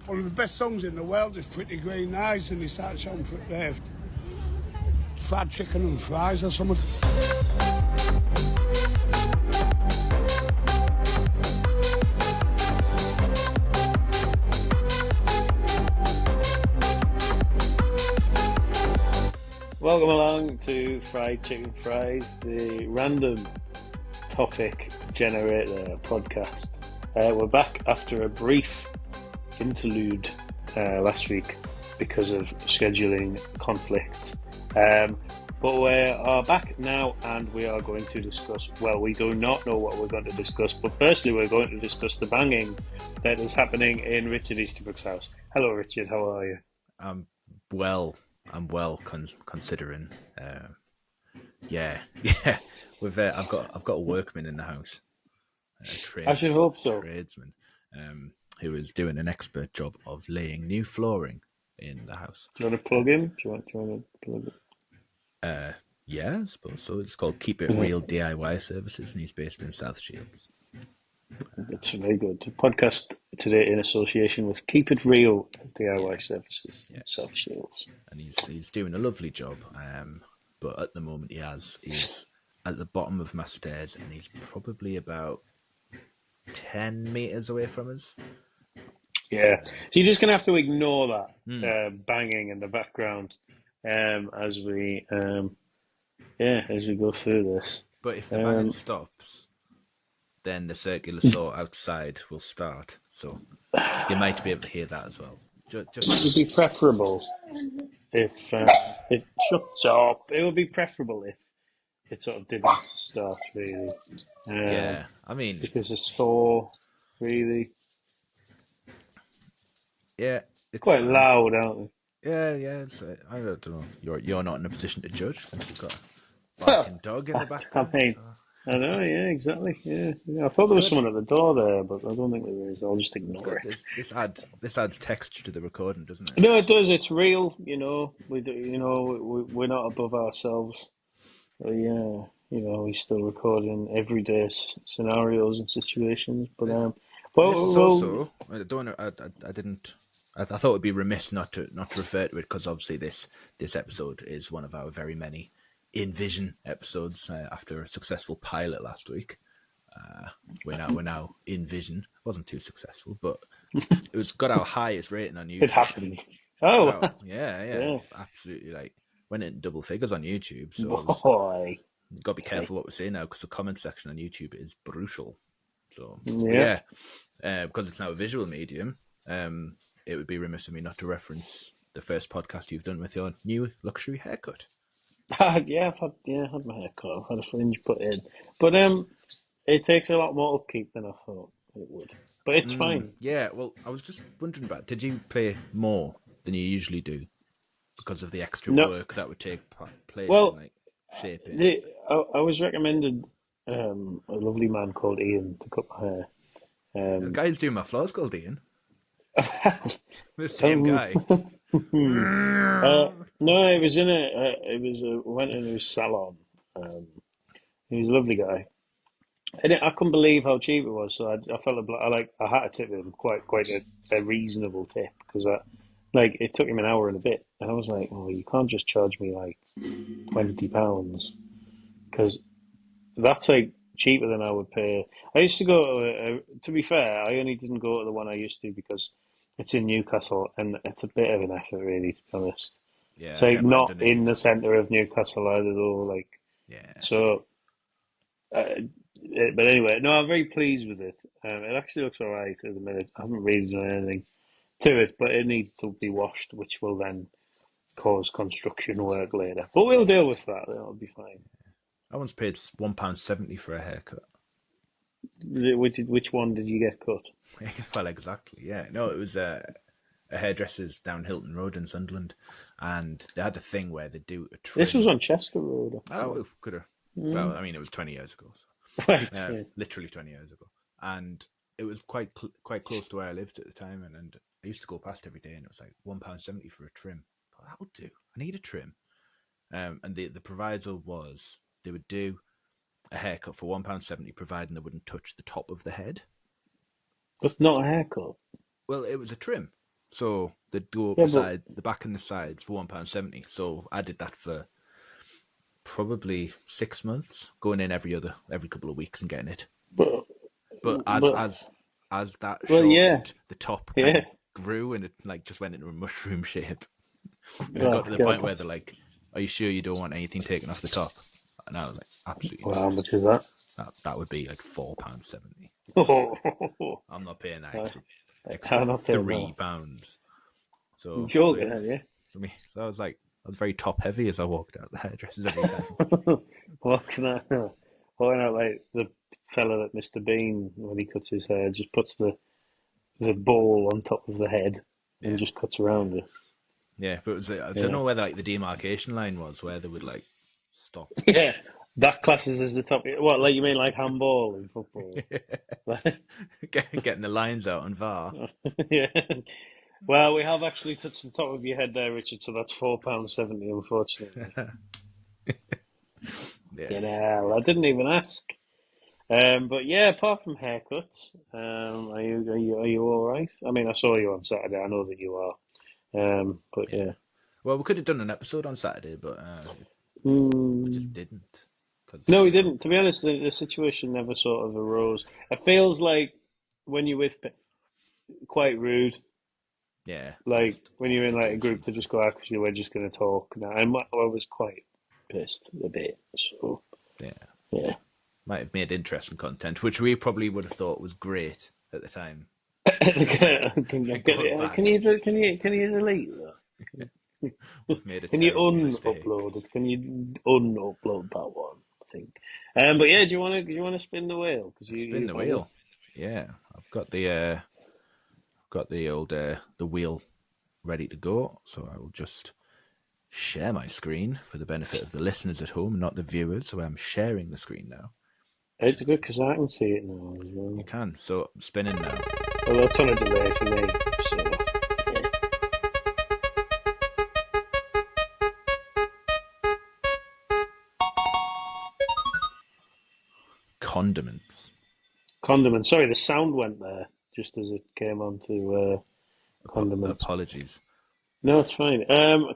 One of the best songs in the world is Pretty Green Eyes, and he starts on fried chicken and fries or something. Welcome along to Fried Chicken Fries, the random topic generator podcast. We're back after a brief interlude last week because of scheduling conflicts. But we are back now and we are going to discuss, well, we do not know what we're going to discuss, but firstly we're going to discuss the banging that is happening in Richard Easterbrook's house. Hello Richard, how are you? I'm well considering. Yeah. I've got a workman in the house. I should hope so. Tradesman, who is doing an expert job of laying new flooring in the house. Do you want to plug him? Do you want to plug it? Yeah, I suppose so. It's called Keep It Real DIY Services, and he's based in South Shields. That's very good. The podcast today in association with Keep It Real DIY Services in South Shields. And he's doing a lovely job. But at the moment he's at the bottom of my stairs and he's probably about 10 metres away from us. Yeah. So you're just going to have to ignore that banging in the background as we go through this. But if the banging stops, then the circular saw outside will start. So you might be able to hear that as well. It would be preferable if it shuts up. It would be preferable if it sort of didn't start, really. Yeah, I mean... Because the saw, really... Yeah, it's quite loud, aren't they? Yeah. I don't know. You're not in a position to judge since you've got a barking dog in the background. I know, yeah, exactly. Yeah. I thought there was someone at the door there, but I don't think there is. I'll just ignore it. This adds texture to the recording, doesn't it? No, it does. It's real. We do. We're not above ourselves. We still record in everyday scenarios and situations. But also, I don't know. I didn't. I thought it'd be remiss not to refer to it because obviously this episode is one of our very many in-vision episodes after a successful pilot last week. We're now in vision. Wasn't too successful, but it was got our highest rating on YouTube. It happened. Oh, yeah. Absolutely, went in double figures on YouTube. So got to be careful what we say now because the comment section on YouTube is brutal. So because it's now a visual medium, it would be remiss of me not to reference the first podcast you've done with your new luxury haircut. I've had my hair cut. I've had a fringe put in, but it takes a lot more upkeep than I thought it would. But it's fine. Yeah, well, I was just wondering did you play more than you usually do because of the extra work that would take place in shaping? I was recommended a lovely man called Ian to cut my hair. The guy who's doing my floors called Ian. The same guy. No, it was went in his salon. He was a lovely guy. I couldn't believe how cheap it was. So I felt I had to tip him quite a reasonable tip because it took him an hour and a bit, and I was like, oh, you can't just charge me £20 because that's cheaper than I would pay. I used to go. To be fair, I only didn't go to the one I used to because it's in Newcastle, and it's a bit of an effort, really, to be honest. Yeah, so not in the centre of Newcastle either, though. So. But anyway, no, I'm very pleased with it. It actually looks all right at the minute. I haven't really done anything to it, but it needs to be washed, which will then cause construction work later. But we'll deal with that. That'll be fine. I once paid £1.70 for a haircut. Which one did you get cut? Well, exactly, yeah. No, it was a hairdresser's down Hilton Road in Sunderland, and they had a thing where they do a trim. This was on Chester Road. Oh, could have. Well, I mean, it was 20 years ago. So. Right. Literally 20 years ago. And it was quite close to where I lived at the time, and I used to go past every day, and it was like £1.70 for a trim. But that'll do. I need a trim. And the proviso was they would do a haircut for £1.70, providing they wouldn't touch the top of the head. That's not a haircut. Well, it was a trim. So they'd go up Yeah, the but side, the back and the sides for £1.70. So I did that for probably 6 months, going in every couple of weeks and getting it. but But but as that well, yeah, shorted, the top kind yeah. of grew and it like just went into a mushroom shape. And it Oh got to the God, point where that's they're like, "Are you sure you don't want anything taken off the top?" And I was like, "Absolutely well, how not. much is that? That would be like £4.70. I'm not paying that extra I'm not paying that. £3." I'm So joking, yeah, are you? for me, so I was very top heavy as I walked out the hairdressers every time. What can I? Why not like the fella that Mr. Bean when he cuts his hair just puts the ball on top of the head and Yeah, just cuts around it. yeah, but it was I don't Yeah, know where like the demarcation line was where they would like stop. yeah. That classes as the top. What, like you mean like handball in football? Getting the lines out on VAR. Yeah. Well, we have actually touched the top of your head there, Richard. So that's £4.70, unfortunately. Yeah, You know, I didn't even ask. But yeah, apart from haircuts, are you all right? I mean, I saw you on Saturday. I know that you are. But yeah. yeah. Well, we could have done an episode on Saturday, but we just Mm, didn't because no, we didn't. To be honest, the situation never sort of arose. It feels like when you're with quite rude. yeah, Like just when off you're in to like a do group that something. just go out because you were just going to talk. Now, I was quite pissed a bit. So Yeah, yeah. might have made interesting content, which we probably would have thought was great at the time. Like going Can back, you delete that? we've made a Can you terrible mistake. un-upload it? Can you un-upload that one? I think. But yeah, do you want to spin the wheel? Because Spin you the have you? wheel. Yeah, I've got the old the wheel ready to go. So I will just share my screen for the benefit of the listeners at home, not the viewers. So I'm sharing the screen now. It's good because I can see it now as You well. can. So I'm spinning now. Well, that's on a delay for me. So yeah. Condiments. Condiments. Sorry, the sound went there just as it came on to condiments. Apologies. No, it's fine.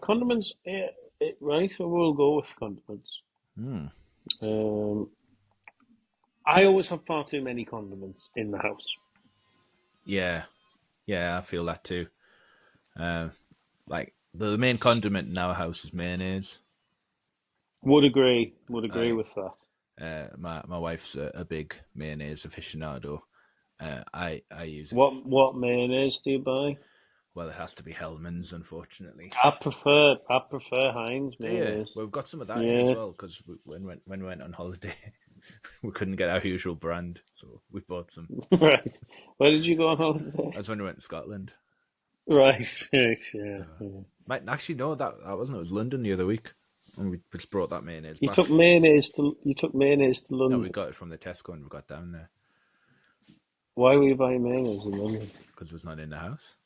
Condiments. Yeah, right. So we'll go with condiments. Hmm. Um, I always have far too many condiments in the house. Yeah, yeah, I feel that too. Uh, like the main condiment in our house is mayonnaise. Would agree. Would agree Like with that. my wife's a big mayonnaise aficionado. I use it. What mayonnaise do you buy? Well, it has to be Hellman's, unfortunately. I prefer Heinz Yeah, mayonnaise. well, we've got some of that in as Yeah. well because when we went on holiday, we couldn't get our usual brand, so we bought some. Right. Where did you go on holiday? That's when we went to Scotland. Right. Right. Yeah. Yeah. Might actually no, that wasn't. It was London the other week, and we just brought that mayonnaise You took back. mayonnaise to No, we London. got it from the Tesco and we got down there Why were you buying mayonnaise in London? because it was not in the house.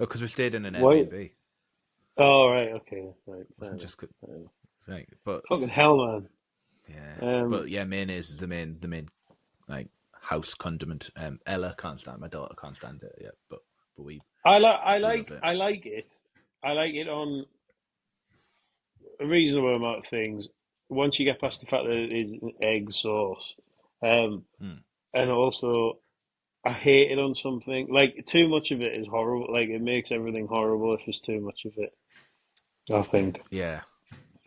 Oh, because we stayed in an Why? Airbnb. It Oh, right. Okay. Right. Fair wasn't enough. just Fair enough. like, but Fucking hell, man. yeah, Um. but yeah, mayonnaise is the main like house condiment. Ella can't stand. My daughter can't stand it yet, but I like. I we love like. it. I like it. I like it on a reasonable amount of things. Once you get past the fact that it is an egg sauce, um, Hmm. and also I hate it on something. Like too much of it is horrible. Like it makes everything horrible if there's too much of it. I think Yeah,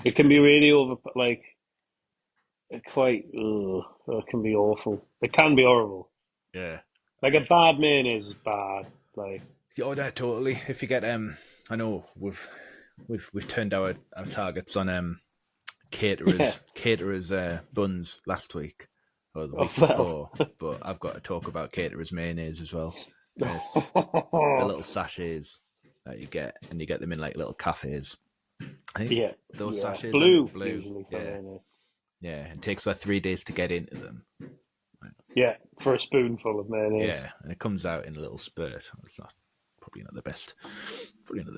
it can be really over. Like quite. Ugh, it can be awful. It can be horrible. yeah. Like a bad mayonnaise is bad. Like Oh, no, totally. If you get I know we've turned our targets on yeah. caterers buns last week or the Oh week well. before, but I've got to talk about caterers mayonnaise as well. And it's the little sachets that you get, and you get them in like little cafes. I think Yeah. those Yeah. sachets are Blue blue. usually for Yeah, mayonnaise. yeah. It takes about 3 days to get into them. Yeah, for a spoonful of mayonnaise. Yeah, and it comes out in a little spurt. It's not probably not the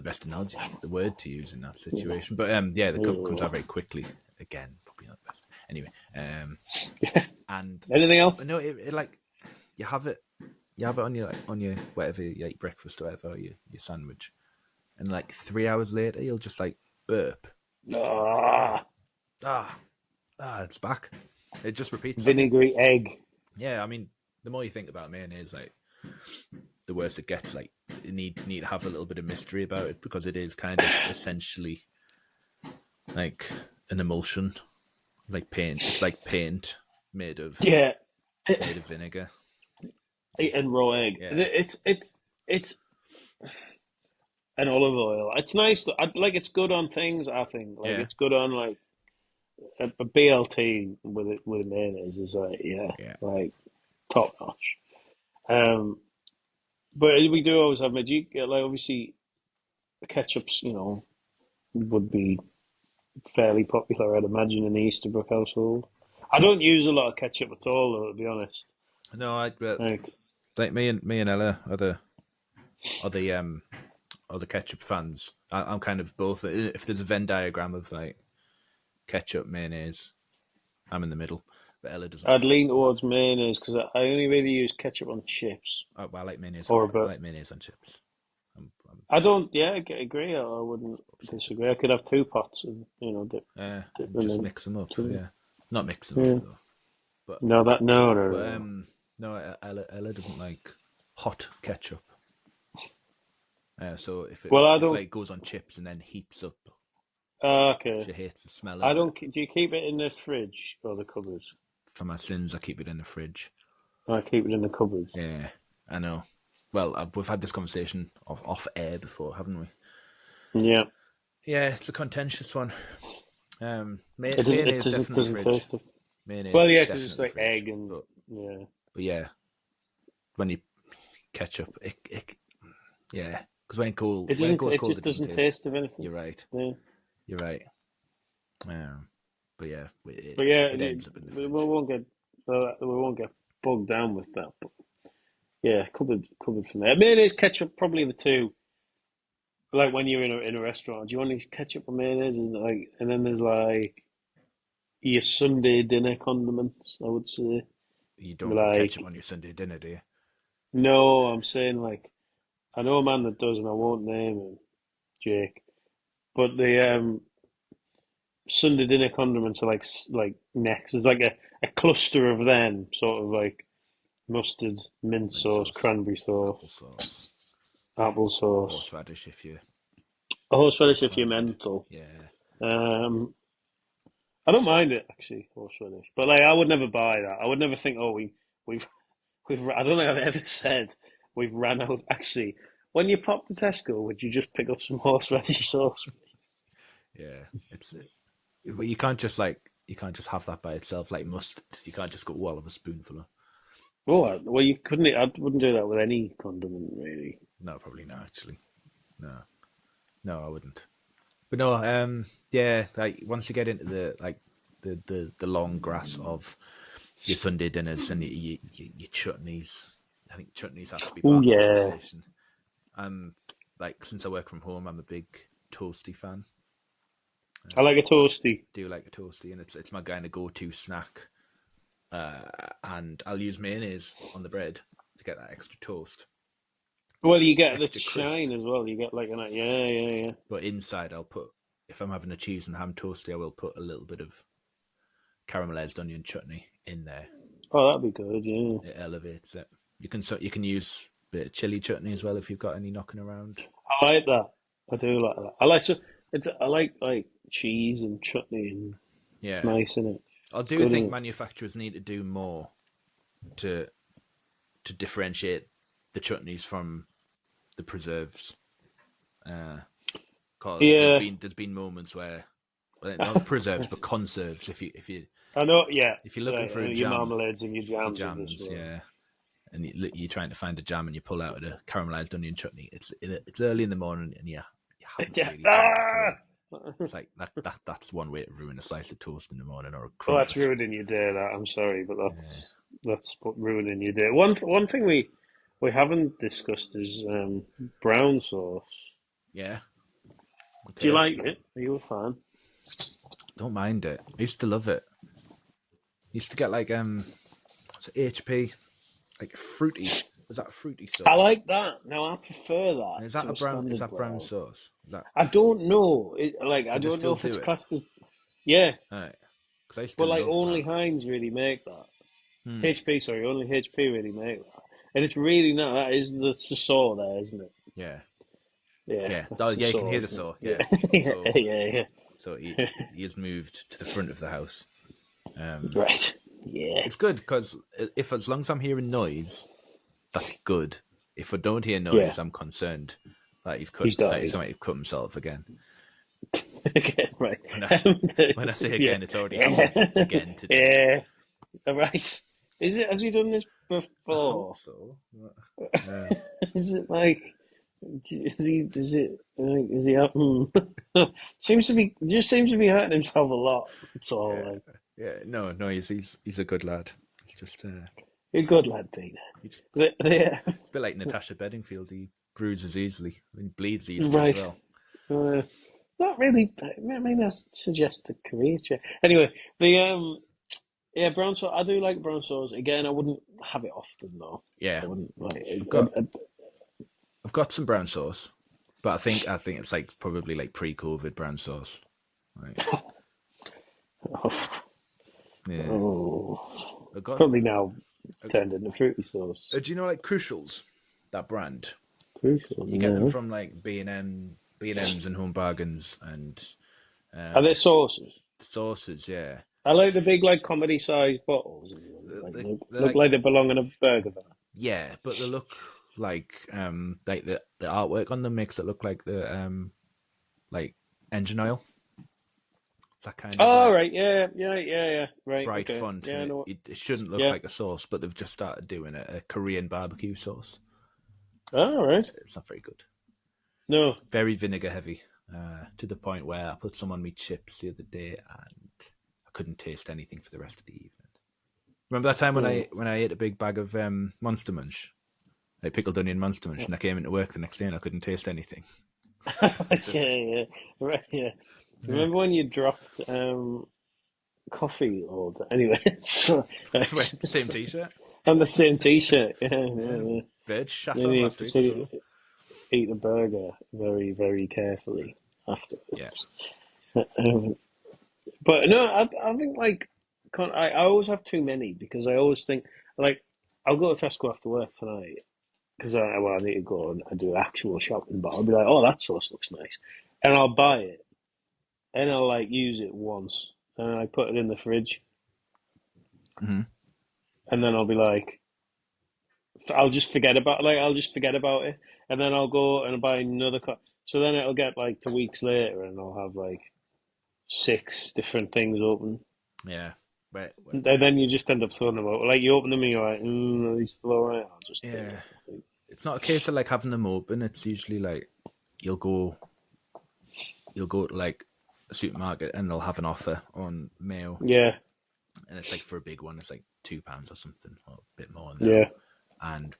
best analogy, the word to use in that Yeah. situation. But yeah, the cup comes Ugh. out very quickly. Again, probably not the best. Anyway, Yeah. and Anything else? no, it like you have it. you have it on your whatever you eat, breakfast or whatever, your sandwich, and like 3 hours later you'll just like burp. Like, Ah, it's back. It just repeats on you. vinegary egg. Yeah, I mean, the more you think about mayonnaise, like the worse it gets. Like you need to have a little bit of mystery about it because it is kind of essentially like an emulsion, like paint. It's like paint made of Yeah, vinegar. and raw egg. Yeah, It's an olive oil. It's nice. Like it's good on things. I think like yeah, it's good on like a BLT with mayonnaise is like yeah. like top notch. Um, but we do always have magic. Like obviously, ketchups, would be fairly popular. I'd imagine in the Easterbrook household. I don't use a lot of ketchup at all, though. To be honest, No, like like me and Ella are the ketchup fans. I'm kind of both. If there's a Venn diagram of like ketchup, mayonnaise, I'm in the middle. But Ella doesn't I'd like. lean towards mayonnaise because I only really use ketchup on chips Well, I like mayonnaise. or I but like mayonnaise on chips. I'm I don't. Yeah, I agree. I wouldn't disagree. I could have two pots and dip them just in. mix them up. So, Yeah, not mix them up yeah. though. But No, but no. no, Ella doesn't like hot ketchup. So Well, I if don't. like goes on chips and then heats up, Okay, she hates the smell I of it. don't. Do you keep it in the fridge or the cupboard? For my sins, I keep it in the fridge. I keep it in the cupboard. Yeah, I know. Well, we've had this conversation off air before, haven't we? Yeah, Yeah, it's a contentious one. it doesn't. It Mayonnaise doesn't definitely doesn't fridge. taste it. Mayonnaise Well, yeah, because it's definitely like fridge. egg and yeah. But yeah, when you ketchup, yeah, because when it goes It cold, just it doesn't doesn't taste. taste of anything. You're right. Yeah. You're right. But yeah, But yeah, it ends up in the we fridge. won't get bogged down with that. But yeah, cupboard from there. Mayonnaise, ketchup, probably the two. Like when you're in a restaurant, do you want ketchup or mayonnaise? Isn't it like, and then there's like your Sunday dinner condiments. I would say You don't put ketchup like on your Sunday dinner, do you? no, I'm saying like I know a man that does, and I won't name him, Jake. But the Sunday dinner condiments are like next. There's like a cluster of them, sort of like mustard, mint Mint sauce, sauce, cranberry sauce, applesauce, apple sauce, horseradish a horseradish if you're inclined. mental. Yeah, Um, I don't mind it actually, horseradish, but like I would never buy that. I would never think, oh, we've I don't think I've ever said we've ran out. Actually, when you pop to Tesco, would you just pick up some horseradish sauce? yeah. But you can't just have that by itself like mustard. You can't just go, well, have a spoonful of. Oh, well, you couldn't. I wouldn't do that with any condiment, really. No, probably not actually. No, no, I wouldn't. But no, yeah, like once you get into the long grass of your Sunday dinners and your chutneys, I think chutneys have to be Oh part of the yeah, conversation. Like since I work from home, I'm a big toasty fan. I like a toasty. Do like a toasty, and it's my kind of go-to snack. And I'll use mayonnaise on the bread to get that extra toast, Well, you get the extra crisp. shine as well. You get like an yeah. But inside, I'll put if I'm having a cheese and ham toasty, I will put a little bit of caramelized onion chutney in there. Oh, that'd be good. Yeah, It elevates it. You can use a bit of chili chutney as well if you've got any knocking around. I like that. I do like that. I like to. I like cheese and chutney, and it's Yeah, nice, isn't it? I It's do good, isn't think it? manufacturers need to do more to differentiate the chutneys from the preserves. Because Yeah, there's been moments where well, not preserves but conserves. I know. Yeah, if you're looking right. for a Your jam, marmalades and your your jams of this jams, world. yeah, and you're trying to find a jam and you pull out a caramelized onion chutney. It's early in the morning and you haven't Yeah. really thought it through. Ah! It's like that's one way to ruin a slice of toast in the morning or a Well, that's crumpet. ruining your day. That I'm sorry, but Yeah, that's what ruining your day. One thing we haven't discussed is brown sauce. yeah, Do you okay. like it? Are you a fan? Don't mind it. I used to love it. I used to get like what's it, HP, like fruity. Is that a fruity I sauce? like that. Now I prefer that And is that to a a brown? Is standard that brown brown. sauce? Is that? I don't know. I Do they don't know still if it's do it? classed as yeah, Right. Because I used to but like love only that. Heinz really make that. Hmm. HP, sorry, only HP really make that, and it's really not. That is the saw there, isn't it? Yeah. Yeah, Yeah. Oh, that's the yeah. You can saw, hear the isn't saw. it? Yeah. Yeah, So yeah, so he has moved to the front of the house. right. Yeah, It's good because if as long as I'm hearing noise, that's good. If I don't hear yeah. noise, I'm concerned that He's that died. he's might have cut himself again. Okay, right. When I Um, when I say yeah, again, it's already happened yeah, again today. yeah. Right. Is it? Has he done this I hope before? so. Is it like? Is he? Is it? Like, is he? Seems to be. Just seems to be hurting himself a lot. That's all. Yeah, Like, yeah. No, he's a good lad. He's just you're a good lad, Peter. he just Yeah. it's a bit like Natasha Bedingfield. He bruises easily and bleeds easily as Right. well. Not really. I mean, that suggests a career check. Anyway, the yeah, brown sauce. I do like brown sauce. Again, I wouldn't have it often though. Yeah, I wouldn't like. I've got I've got some brown sauce, but I think it's like probably like pre-COVID brown sauce. Right? Yeah, Oh, I got. probably now turned into fruity sauce. Do you know like Crucials, that brand? Crucial, You get them no. from like B and M's and Home Bargains and Are they sauces? the sauces. Yeah, I like the big, like comedy-sized bottles. Like they're look like like they belong in a burger van. yeah, but they look like the artwork on them makes it look like engine oil. That kind of Oh, like right, yeah, yeah, yeah, yeah. Right, bright okay, font, yeah, and I know. it shouldn't look Yeah. like a sauce, but they've just started doing a Korean barbecue sauce. All right. It's not very good. No. Very vinegar heavy, to the point where I put some on my chips the other day and I couldn't taste anything for the rest of the evening. Remember that time Mm. when I ate a big bag of Monster Munch, like pickled onion Monster Munch, and I came into work the next day and I couldn't taste anything. Yeah, yeah, right, yeah. Yeah. Remember when you dropped coffee order? Anyway, so, Same T-shirt. and the same T-shirt. Yeah, yeah, Yeah, yeah. bird shat Then on you last week so as you well. eat the burger very, very carefully Yeah, afterwards. Um, but no, I think like I always have too many because I always think like I'll go to Tesco after work tonight because I need to go and do actual shopping, but I'll be like, oh, that sauce looks nice, and I'll buy it and I'll like use it once and I put it in the fridge hmm and then I'll be like, I'll just forget about it and then I'll go and buy another cup. So then it'll get like 2 weeks later and I'll have like six different things open. yeah, but And then you just end up throwing them out. Like you open them and you're like, are these still alright? I'll just take yeah. them. It's not a case of like having them open. It's usually like you'll go you'll go to like a supermarket and they'll have an offer on mayo, Yeah, and it's like for a big one, it's like £2 or something, or a bit more now, yeah, and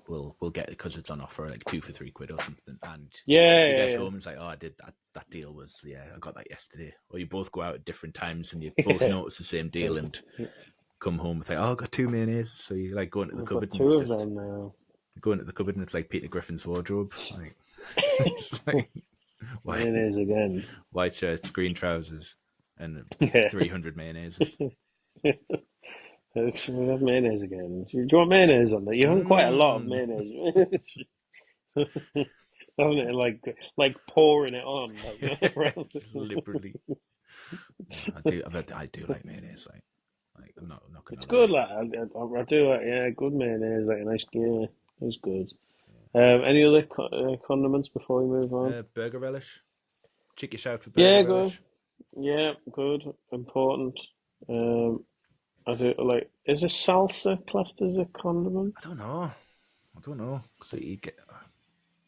we'll get it because it's on offer like 2 for £3 or something, and yeah, you get yeah, home and it's like, oh, I did that. That deal was I got that yesterday. Or you both go out at different times and you both yeah. notice the same deal and come home with like, oh, I got 2 mayonnaise. So you like go into the I've cupboard got and two it's of just them now. go into the cupboard and it's like Peter Griffin's wardrobe, like, it's just like white Mayonnaise again. white shirts, green trousers, and Yeah. 300 mayonnaises. We have mayonnaise again. Do you want mayonnaise on that? You have quite a lot of Mm. mayonnaise. Haven't it? Like pouring it on. Like, around. Just liberally. No, I do like mayonnaise. Like I'm not It's gonna good, lie. like I do like good mayonnaise, like a nice yeah, it's good. Any other condiments before we move on? Burger relish. Cheeky shout for burger Yeah, good. relish. Yeah, good. Important. Um, I do like. Is a salsa classed as a condiment? I don't know. I don't know. So you get,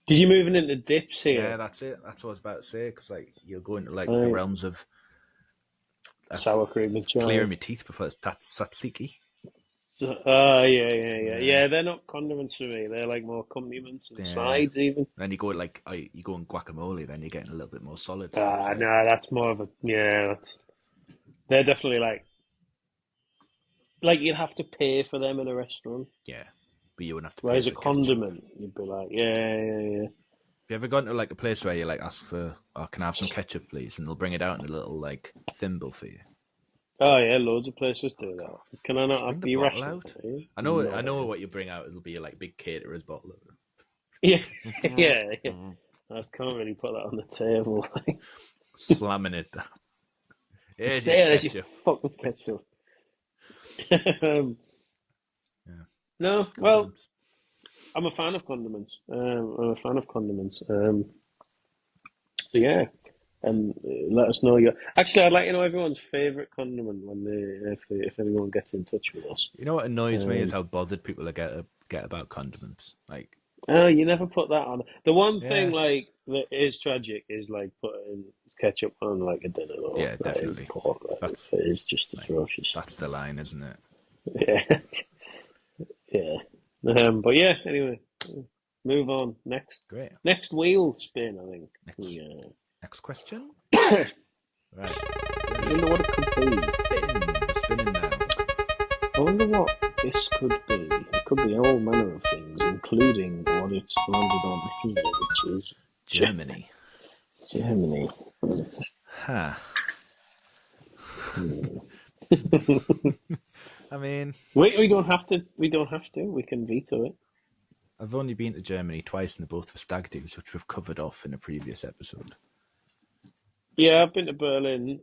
Because you're moving into dips yeah, here. that's it. That's what I was about to say. Because like you'll go into like the Right. realms of Sour cream and clearing chili. my teeth before it's tzatziki. So, yeah, yeah, Yeah, yeah. They're not condiments for me. They're like more accompaniments and yeah. sides, even. Then you go like you go in guacamole. Then you're getting a little bit more solid. That's Ah, like no, that's more of a yeah. They're definitely like you'd have to pay for them in a restaurant. yeah, but you wouldn't have to pay Whereas a for ketchup. condiment, you'd be like, yeah. Have you ever gone to like a place where you like ask for, "Oh, can I have some ketchup, please?" and they'll bring it out in a little like thimble for you? Oh yeah, loads of places do Fuck off. that. Can I not Just bring have the be bottle rational? out. Eh? I No know way. what you bring out. It'll be like big caterer's bottle. Yeah, yeah. I can't really put that on the table. Slamming it down. Here's your Yeah, there's your ketchup. fucking ketchup. Yeah, No, well, condiments. I'm a fan of condiments. I'm a fan of condiments. So yeah, and let us know your. Actually, I'd like to know everyone's favorite condiment when if anyone gets in touch with us. You know what annoys me is Um, how bothered people get about condiments. Like, oh, you never put that on. The one thing yeah, like that is tragic is like putting ketchup on like a dinner though. yeah, That is definitely. poor. Like, That's it is just like atrocious. that's the line, isn't it? Yeah, yeah. But yeah. Anyway, move on. Great. Next wheel spin. I think. Next Yeah. next question. I Right. Here it wonder is. what it could be. We're spinning now. I wonder what this could be. It could be all manner of things, including what it's landed on here, which is Germany. Germany. Huh. I mean, We don't have to. We don't have to. We can veto it. I've only been to Germany twice, and they're both for stag do's, which we've covered off in a previous episode. Yeah, I've been to Berlin,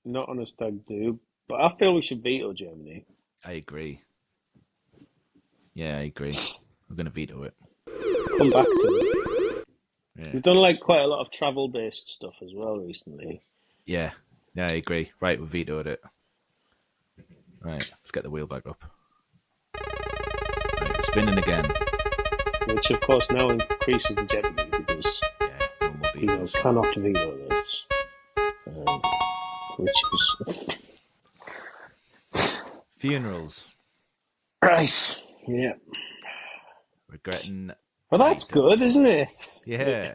not on a stag do, but I feel we should veto Germany. I agree. Yeah, I agree. I'm going to veto it. Come back to it. Yeah. We've done like quite a lot of travel-based stuff as well recently. Yeah, I agree. Right, we vetoed it. Right, let's get the wheel back up. Right, spinning again. Which of course now increases the jeopardy because Yeah, no more you vetoes. cannot veto this, which is Funerals. right. Yeah. Regretting Well, that's night. good, isn't it? Yeah.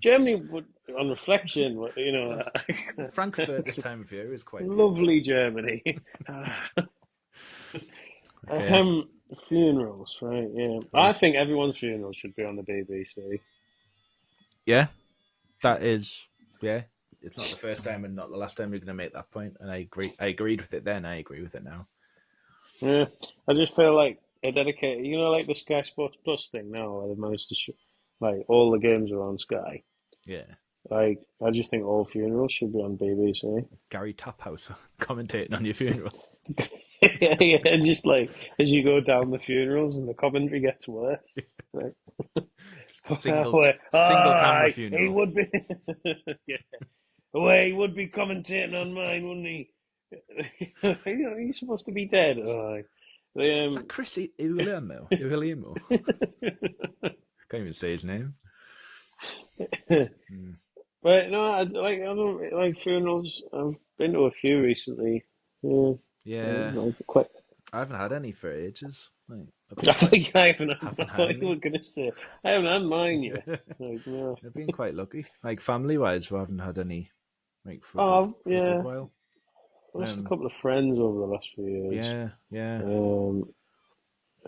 Germany would, on reflection, Frankfurt this time of year is quite lovely Germany. okay. Funerals, right? Yeah, I think everyone's funeral should be on the BBC. Yeah, that is. Yeah, it's not the first time and not the last time you're going to make that point, and I agree. I agreed with it then. I agree with it now. Yeah, I just feel like a dedicated, like the Sky Sports Plus thing now, where they've managed to like all the games are on Sky. Yeah. Like, I just think all funerals should be on BBC. Gary Taphouse commentating on your funeral. Yeah, just like as you go down the funerals and the commentary gets worse. Like, Just a single camera funeral. He would be, yeah. Well, he would be commentating on mine, wouldn't he? He's supposed to be dead. Is that Chris Uliamo? Can't even say his name. But no, I don't like funerals. I've been to a few recently. Yeah. Quite. I haven't had any for ages. Like, I haven't. I haven't thought had you were any. gonna say I haven't had mine yet. Like, no. I've been quite lucky. Like family wise, we haven't had any. Like for a good while. I lost a couple of friends over the last few years. Yeah.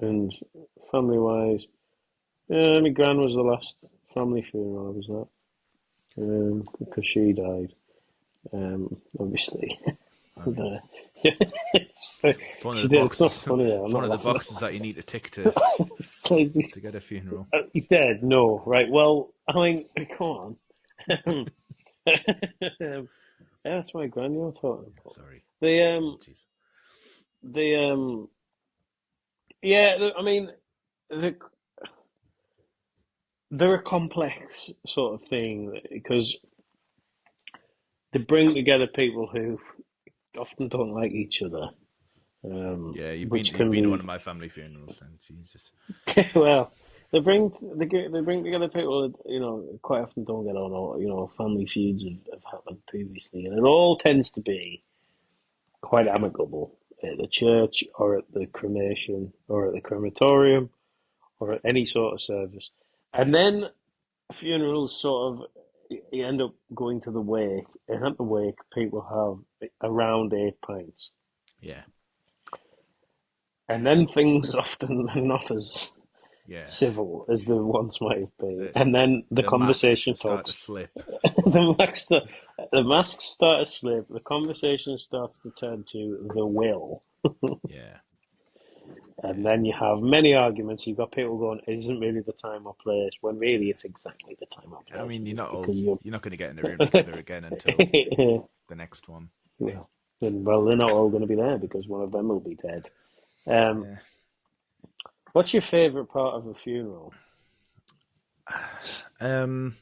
And family wise, my gran was the last family funeral I was at. Because she died. Obviously. It's one of the boxes. It's not funny. It's one of the boxes that you need to tick to to get a funeral. He's dead. No, right. Well, I mean, come on. That's my gran you're talking about. Sorry. The I mean, they're a complex sort of thing because they bring together people who often don't like each other. Yeah, you've which been can be to one of my family funerals, and Jesus. well, they bring together people that quite often don't get on, or family feuds have happened previously, and it all tends to be quite amicable at the church or at the cremation or at the crematorium or at any sort of service, and then funerals sort of you end up going to the wake, and at the wake people have around 8 pints. Yeah. and then things often are not as Yeah. civil as they once might have been, The and then the masks conversation start to talks. slip. The masks start to slip. The conversation starts to turn to the will, Yeah. and Yeah. then you have many arguments. You've got people going, "It isn't really the time or place," when really it's exactly the time or I place. mean, Because you're, you're not going to get in a room together again until the next one. yeah. And, well, they're not all going to be there because one of them will be dead. Um, Yeah. what's your favourite part of a funeral? Um,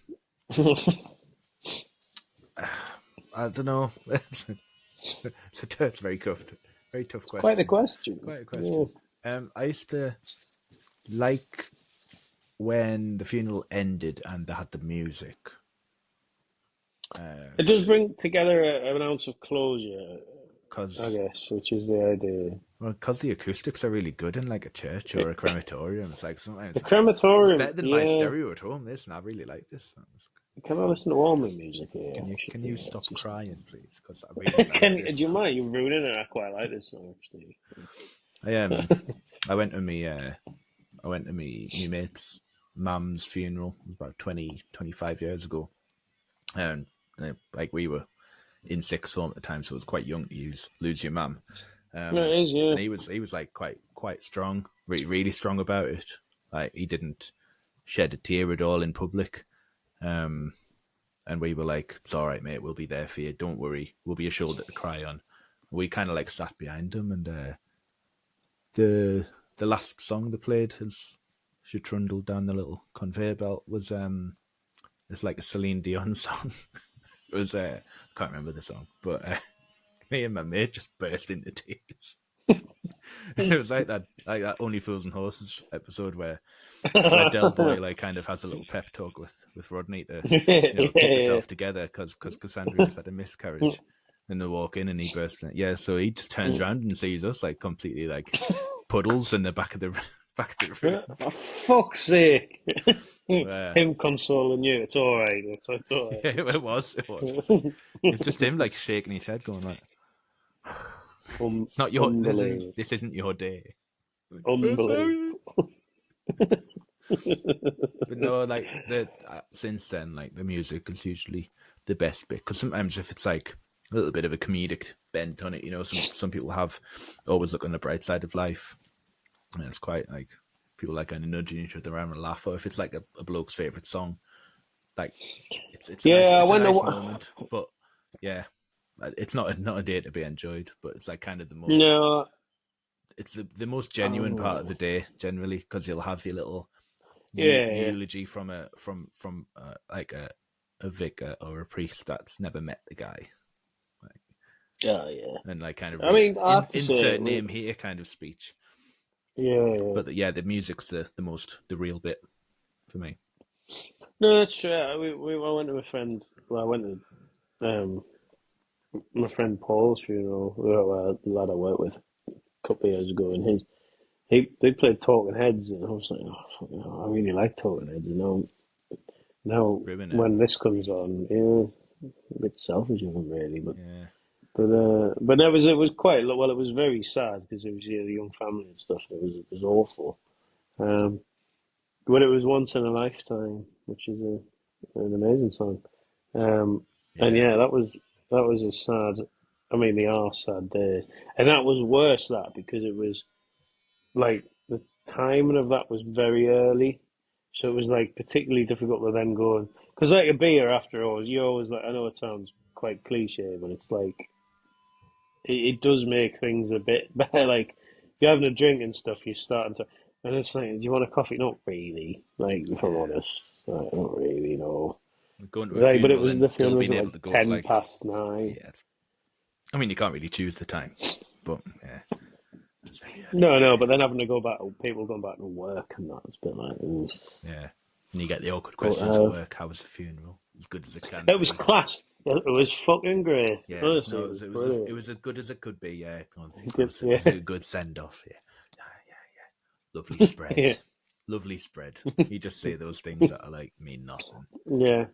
I don't know. It's very tough Quite a question. question. Quite a Yeah. question. I used to like when the funeral ended and they had the music. It does bring together an ounce of closure, I Because guess, which is the idea. well, cause the acoustics are really good in like a church or a crematorium. It's like sometimes The like it's crematorium, better than my yeah. stereo at home. This and I really like this. Can I listen to all my music here? Can you stop Just... crying, please? Because I really like Do this. you mind? You're ruining it. I quite like this song, actually. I went to me mate's mum's funeral about 20, 25 years ago, and like we were in sixth form at the time, so it was quite young to lose your mum. No, it is, yeah. And he was like quite strong, really strong about it. Like he didn't shed a tear at all in public. And we were like, "It's all right, mate. We'll be there for you. Don't worry. We'll be a shoulder to cry on." We kind of like sat behind him, and the last song they played as she trundled down the little conveyor belt was it's like a Celine Dion song. It was I can't remember the song, but me and my mate just burst into tears. It was like that Only Fools and Horses episode where Del Boy like kind of has a little pep talk with Rodney to keep Yeah. yourself together because Cassandra just had a miscarriage. And they walk in and he bursts in. Yeah, so he just turns around and sees us like completely like puddles in the back of the room. For fuck's sake. Where Him consoling you. It's all right. It's all yeah, it was. It's just him like shaking his head, going like, right. "It's not your. Unbelievable. This isn't your day." Unbelievable. But no, like since then, like the music is usually the best bit because sometimes if it's like a little bit of a comedic bent on it, some people have always look on the bright side of life, and it's quite like people like kind of nudging each other around and laugh. Or if it's like a bloke's favorite song, like it's a Yeah, I nice wonder moment. But yeah, it's not a day to be enjoyed, but it's like kind of the most. No. It's the most genuine part of the day generally because you'll have your little Yeah. eulogy from like a vicar or a priest that's never met the guy, Oh, yeah. and like kind of I mean, I have to say, insert name here kind of speech. yeah. But yeah, the music's the real bit for me. No, that's true. I went to a friend. Well, I went to my friend Paul's funeral. Well, the lad I worked with a couple of years ago, and they played Talking Heads, and I was like, oh, fucking hell, I really like Talking Heads. Now Ruin it. when this comes on, yeah, a bit selfish of them, really, but. Yeah, But it was quite well. It was very sad because it was a young family and stuff. It was awful. Um, but it was Once in a Lifetime, which is an amazing song. And yeah, yeah, that was a sad. I mean, they are sad days, and that was worse that because it was like the timing of that was very early, so it was like particularly difficult to then go because like a beer after all, you always like. I know it sounds quite cliche, but it's like it does make things a bit better. Like if you're having a drink and stuff, you're starting to, and it's like, do you want a coffee? Not really. Like if I'm yeah. honest, like, not really. No. Going to a Like, but it funeral was and the still funeral was being at able like to go to 9:10. yeah. I mean, you can't really choose the time, but yeah, that's very early. No, but then having to go back, people going back to work and that, it's a bit like, oof. Yeah, and you get the awkward But questions at work. How was the funeral? As good as it can it was be. class. It was fucking great. Yeah, Honestly, no, it was it brilliant. was as good as it could be. Yeah, Good, it was yeah, a good send off. Yeah, lovely spread, yeah, lovely spread. You just say those things that are like mean nothing. yeah.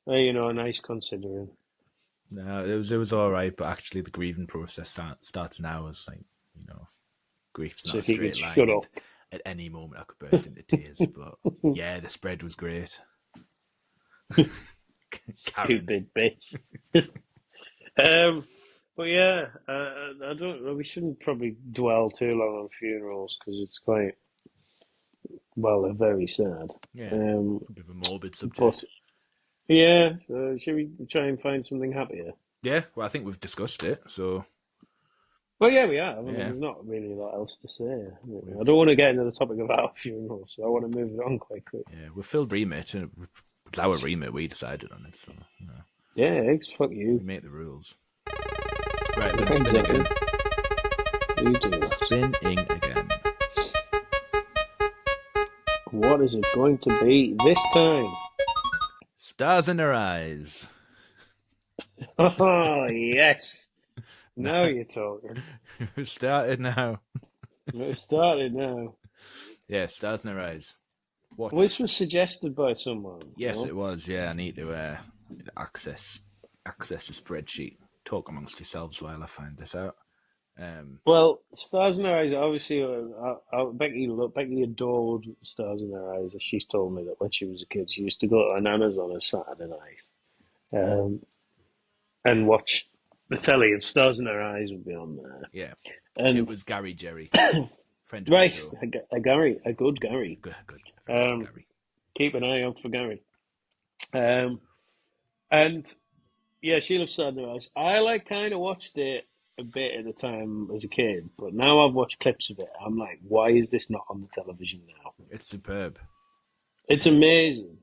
Nice considering. No, it was all right, but actually the grieving process starts now. It's like grief's So not a if you straight could line. shut up. At any moment, I could burst into tears. But yeah, the spread was great. Karen. Stupid bitch. But yeah, I don't. We shouldn't probably dwell too long on funerals because it's quite they're very sad. Yeah, Um, a bit of a morbid but subject. yeah, should we try and find something happier? Yeah, well, I think we've discussed it. So Well, yeah, we have. I mean, yeah, there's not really a lot else to say. I we've don't want to get into the topic of our funerals, so I want to move it on quite quick. we've filled remit, and it's our remit. We decided on it, so Yeah, eggs, fuck we you. make the rules. Right, let's spin Exactly. again. You do that. Spinning again. What is it going to be this time? Stars in her eyes. Oh, yes. Now you're talking. We've started now. We've started now. Yeah, stars in her eyes. What? Well, this was suggested by someone. Yes, no? it was. Yeah, I need to access a spreadsheet. Talk amongst yourselves while I find this out. Well, Stars in Her Eyes, obviously, Becky adored Stars in Her Eyes. She's told me that when she was a kid, she used to go to her nana's on a Saturday night and watch the telly, and Stars in Her Eyes would be on there. Yeah, And it was Gary Jerry, friend of right, the show. a good Gary. Good, very good Gary. Keep an eye out for Gary. And yeah, she loves Stars in Her Eyes. I kind of watched it a bit at the time as a kid, but now I've watched clips of it. I'm like, why is this not on the television now? It's superb. It's amazing.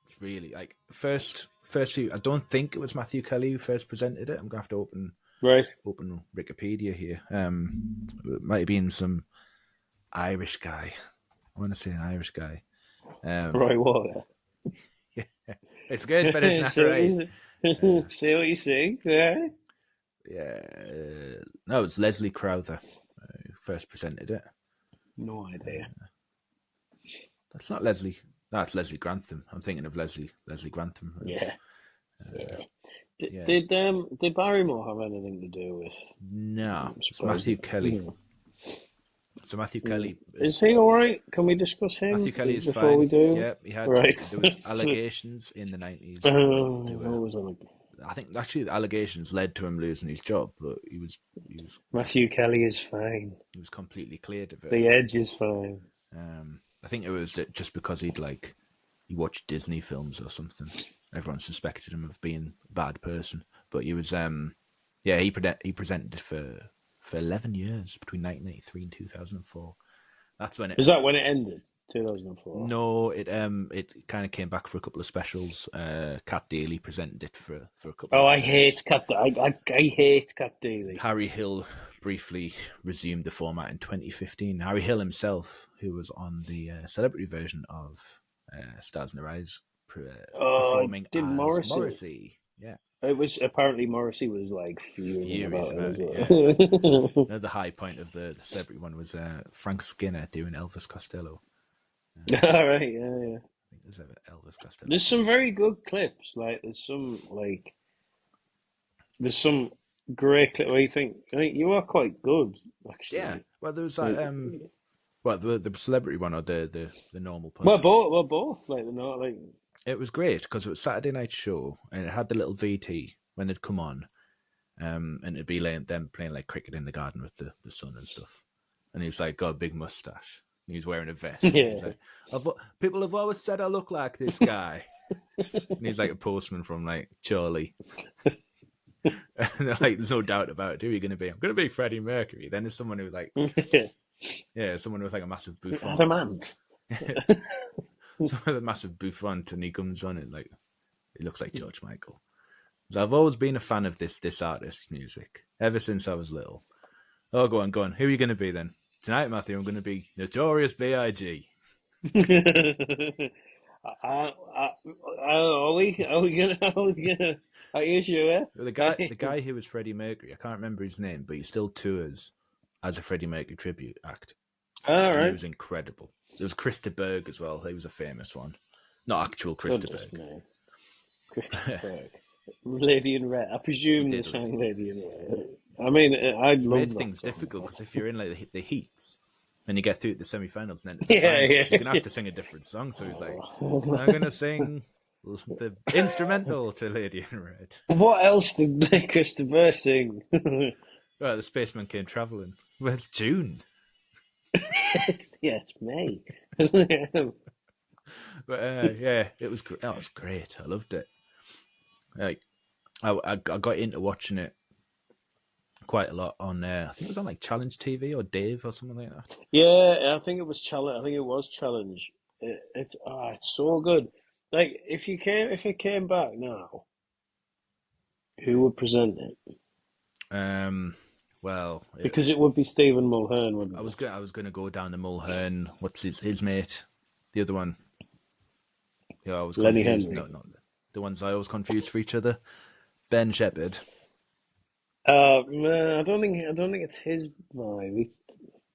It's really like firstly, I don't think it was Matthew Kelly who first presented it. I'm gonna have to open Wikipedia here. It might have been some Irish guy. I want to say an Irish guy. Roy Water. Yeah, it's good, but it's not right. See what you see, yeah. Yeah, no, it's Leslie Crowther who first presented it. No idea. That's not Leslie. No, it's Leslie Grantham. I'm thinking of Leslie Grantham. Yeah. Yeah. Did Barrymore have anything to do with? No, it's Matthew Kelly. Yeah. So Matthew Kelly is he all right? Can we discuss him? Matthew Kelly is before fine. we do? Yeah, he had. Right. There was allegations in the 90s. I think actually the allegations led to him losing his job, but he was Matthew Kelly is fine. He was completely cleared of it. The Edge is fine. I think it was just because he watched Disney films or something. Everyone suspected him of being a bad person, but he was he presented it for 11 years between 1993 and 2004. That's when it. Is that when it ended? 2004. No, it kind of came back for a couple of specials. Cat Daly presented it for a couple. Oh, I hate Cat. I hate Cat Daly. Harry Hill briefly resumed the format in 2015. Harry Hill himself, who was on the celebrity version of Stars in Her Eyes, performing as Morrissey. Yeah. It was apparently Morrissey was like furious about it. Yeah. Another high point of the celebrity one was Frank Skinner doing Elvis Costello. All right, yeah. I think there's Elvis Costello. There's some very good clips. Like there's some great clips where you think you are quite good actually. Yeah. Well, there was that. The celebrity one or the normal punch? Well, both. Like they're not like. It was great because it was Saturday night show and it had the little VT when they'd come on, and it'd be like them playing like cricket in the garden with the sun and stuff. And he was like, got a big mustache. And he was wearing a vest. Yeah. He's like, people have always said I look like this guy. And he's like a postman from like Charlie. And they're like, there's no doubt about it. Who are you going to be? I'm going to be Freddie Mercury. Then there's someone who's like, someone with like a massive bouffant. Adamant. Someone with a massive bouffant, and he comes on and like, he looks like George Michael. So I've always been a fan of this artist's music ever since I was little. Oh, go on. Who are you going to be then? Tonight, Matthew, I'm going to be Notorious B.I.G. Are we gonna? Are you sure? The guy who was Freddie Mercury, I can't remember his name, but he still tours as a Freddie Mercury tribute act. All right. He was incredible. There was Krista Berg as well. He was a famous one, not actual Krista Berg. Krista Berg, Lady in Red. I presume they sang Lady in Red. I mean, I Which love made that things song. difficult because if you're in like the heats and you get through the semi-finals and then to the Yeah, finals, you're yeah. gonna have to sing a different song. So he's like, I'm Oh. gonna sing the instrumental to Lady in Red. What else did Christopher sing? Well, the spaceman came traveling. Well, it's June, It's May, isn't it? but yeah, it was. That was great. I loved it. Like, I got into watching it quite a lot on. I think it was on like Challenge TV or Dave or something like that. Yeah, I think it was challenge. I think it was challenge. It's so good. Like if it came back now, who would present it? Um, well, Because it would be Stephen Mulhern, I wouldn't was it? I was gonna go down to Mulhern. What's his mate? The other one. Yeah, I was Lenny confused. No, Henry. not the ones I always confused for each other. Ben Shepherd. Man, I don't think it's his vibe.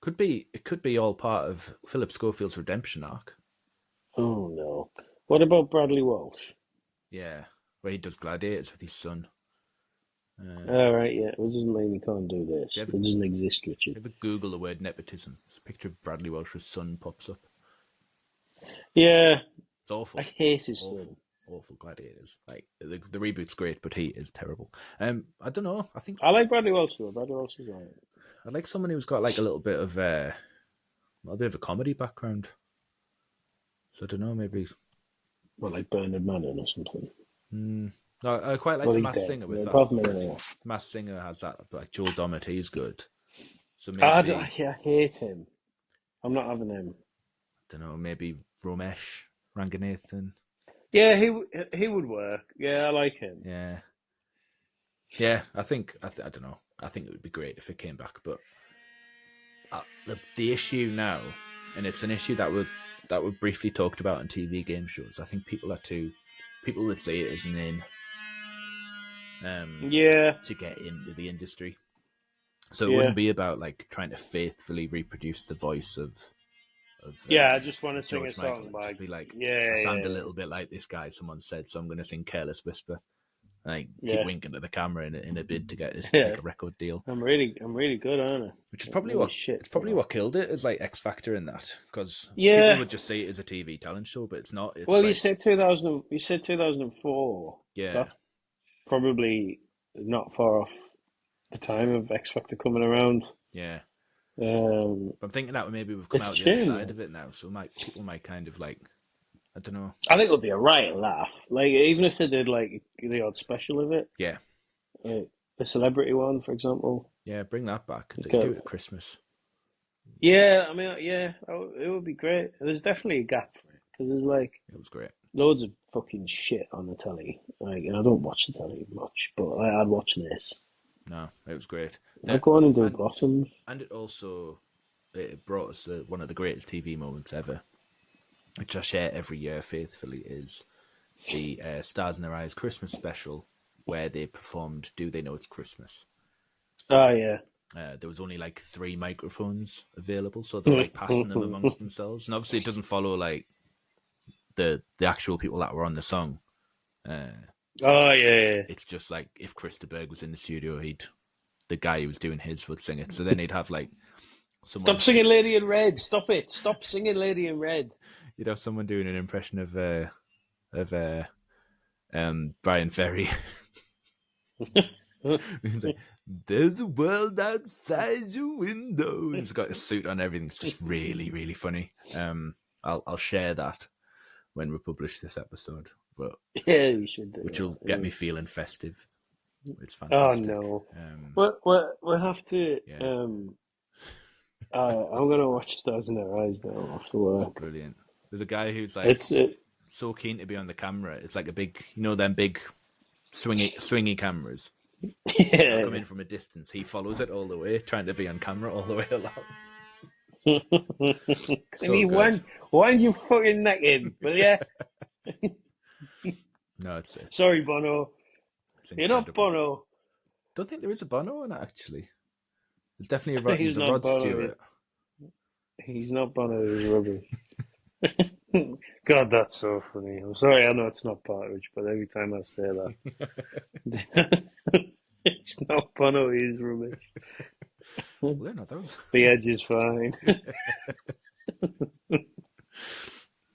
Could be. It could be all part of Philip Schofield's redemption arc. Oh no. What about Bradley Walsh? Yeah, where he does gladiators with his son. All right, yeah. It doesn't mean you can't do this. If you ever, It doesn't exist, Richard. if you ever Google the word nepotism, a picture of Bradley Welsh's son pops up. Yeah, It's awful. I hate It's his awful. son. Awful gladiators. Like the reboot's great, but he is terrible. I don't know. I think I like Bradley Walsh though. Bradley Walsh is alright. I like someone who's got like a bit of a comedy background. So I don't know, maybe. Well, like Bernard Manning or something. No, I quite like Well, the he's Masked dead. Singer with Yeah, that. apart from anything else. Masked Singer has that, like Joel Dommett, he's good. So I, maybe, I hate him. I'm not having him. I don't know, maybe Romesh Ranganathan. Yeah, he would work. Yeah, I like him. Yeah, yeah. I don't know. I think it would be great if it came back, but the issue now, and it's an issue that we briefly talked about on TV game shows. I think people would see it as an in Yeah, to get into the industry. So it yeah, wouldn't be about like trying to faithfully reproduce the voice of yeah. I just want to sing a George Michael. song It'd by. just be like, I Yeah, sound a yeah, little bit like this guy. Someone said, so I'm going to sing "Careless Whisper." Like keep yeah, winking at the camera in a bid to get yeah. like a record deal. I'm really good, aren't I? Which is I'm probably really shit. it's probably what killed it is like X Factor in that because people Yeah. would just see it as a TV talent show, but it's not. It's Well, you like said 2000. You said 2004. yeah, That's probably not far off the time of X Factor coming around. yeah. Um, But I'm thinking that maybe we've come it's a out the other shame side though. of it now, so people might kind of like I don't know. I think it would be a right laugh. Like even if they did like the odd special of it, Yeah, uh, the celebrity one, for example. yeah. Bring that back. It's Do got, it at Christmas. yeah, I mean, yeah, it would be great. There's definitely a gap for it because there's like It was great. loads of fucking shit on the telly. Like, and I don't watch the telly much, but I'd watch this. No, it was great. I'd go on and do And Blossoms. and it brought us one of the greatest TV moments ever, which I share every year faithfully, is the Stars in Their Eyes Christmas special, where they performed "Do They Know It's Christmas." Oh yeah. There was only like 3 microphones available, so they were like passing them amongst themselves. And obviously, it doesn't follow like the actual people that were on the song. Oh yeah. It's just like if Chris de Burgh was in the studio, the guy who was doing his would sing it. So then he'd have like someone. Stop singing Lady in Red. Stop it. Stop singing Lady in Red. You'd have someone doing an impression of Brian Ferry. He's like, "There's a world outside your window." He's got a suit on. Everything's just really, really funny. I'll share that when we publish this episode, but Yeah, you should do which that. will get me feeling festive. It's Oh fantastic. no. We'll have to. Yeah. I'm gonna watch Stars in Their Eyes now after work. Brilliant. There's a guy who's like It's so keen to be on the camera. It's like a big, them big swingy cameras. yeah. Come in from a distance. He follows it all the way, trying to be on camera all the way along. So good. Wind you fucking neck in, will ya? No, it's Sorry, Bono. You're not incredible. Bono. Don't think there is a Bono in it actually. There's definitely He's a not Rod Bono. Stewart. He's not Bono. He's rubbish. God, that's so funny. I'm sorry, I know it's not Partridge, but every time I say that, It's not Bono, he's rubbish. Well, they're not those. The Edge is fine.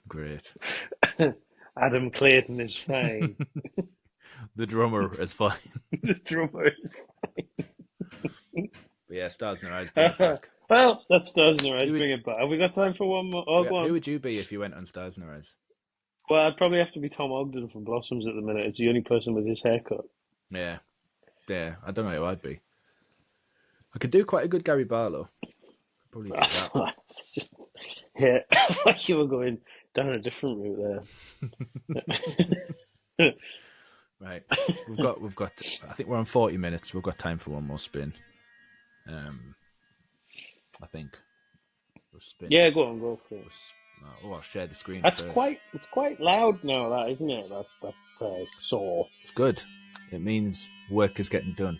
Great. Adam Clayton is fine. The drummer is fine. The drummer is But yeah, Stars in Their Eyes, bring it back. Well, that's Stars in Their Eyes, bring it back. Have we got time for one more? Oh, go on. Who would you be if you went on Stars in Their Eyes? Well, I'd probably have to be Tom Ogden from Blossoms at the minute. It's the only person with his haircut. Yeah. Yeah, I don't know who I'd be. I could do quite a good Gary Barlow. I'd probably do that. Yeah, you were going down a different route there. Right. We've got I think we're on 40 minutes. We've got time for one more spin. I think. We'll spin. Yeah, go on, go for it. I'll share the screen It's first. quite loud now, that, isn't it? That saw. It's good. It means work is getting done.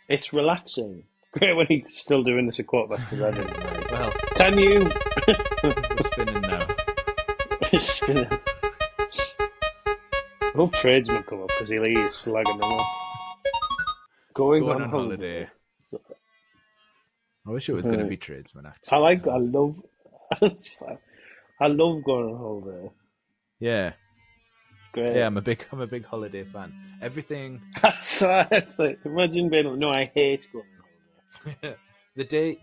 It's relaxing. Great when he's still doing this at 11:15. Well, Can you? we're spinning now. It's spinning. I hope tradesmen come up because he's slagging them off. Going on holiday. I wish it was going to be tradesmen, actually. I love going on holiday. Yeah. It's great. Yeah, I'm a big holiday fan. Everything. That's like, imagine being like, no, I hate going on holiday.